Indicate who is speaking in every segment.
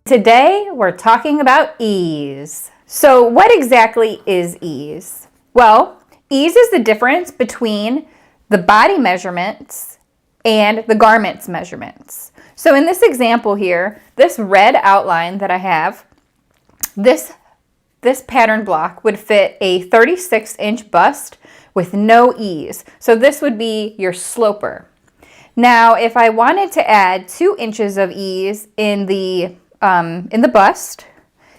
Speaker 1: Today we're talking about ease. So what exactly is ease? Well, ease is the difference between the body measurements and the garment's measurements. So in this example here, this red outline that I have, this pattern block would fit a 36-inch bust with no ease. So this would be your sloper. Now, if I wanted to add 2 inches of ease in the bust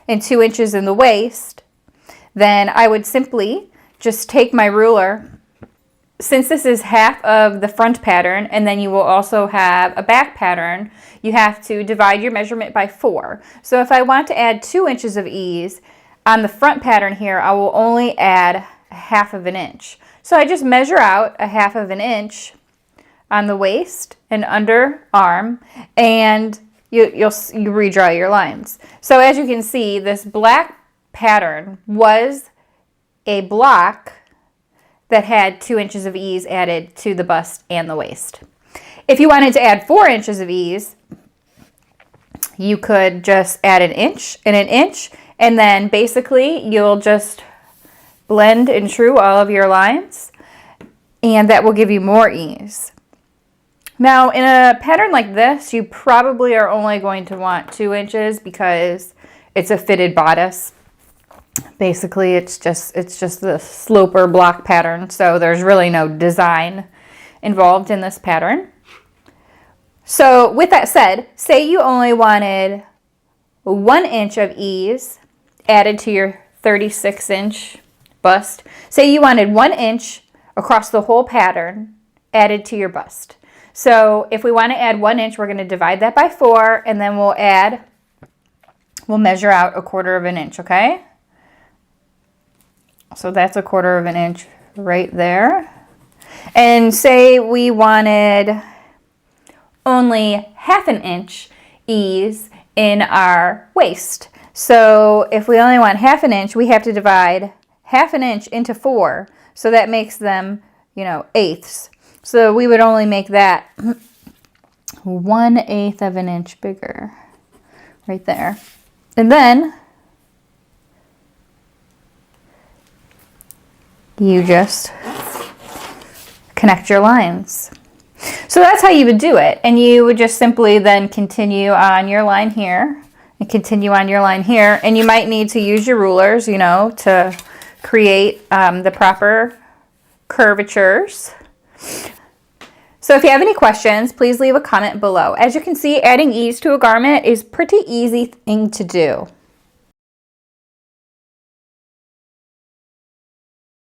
Speaker 1: and 2 inches in the waist, then I would simply just take my ruler. Since this is half of the front pattern, and then you will also have a back pattern, you have to divide your measurement by 4. So if I want to add 2 inches of ease on the front pattern here, I will only add 1/2 of an inch. So I just measure out 1/2 of an inch on the waist and underarm, and you redraw your lines. So as you can see, this black pattern was a block that had 2 inches of ease added to the bust and the waist. If you wanted to add 4 inches of ease, you could just add an inch and an inch, and then basically you'll just blend and true all of your lines, and that will give you more ease. Now, in a pattern like this, you probably are only going to want 2 inches because it's a fitted bodice. Basically, it's just the sloper block pattern, so there's really no design involved in this pattern. So with that said, say you only wanted 1 inch of ease added to your 36-inch bust. Say you wanted 1 inch across the whole pattern added to your bust. So if we want to add 1 inch, we're going to divide that by 4, and then we'll measure out 1/4 of an inch, okay? So that's 1/4 of an inch right there. And say we wanted only 1/2 an inch ease in our waist. So if we only want 1/2 an inch, we have to divide 1/2 an inch into 4. So that makes them, 1/8. So we would only make that 1/8 of an inch bigger right there. And then you just connect your lines. So that's how you would do it. And you would just simply then continue on your line here and continue on your line here. And you might need to use your rulers, to create the proper curvatures. So if you have any questions, please leave a comment below. As you can see, adding ease to a garment is a pretty easy thing to do.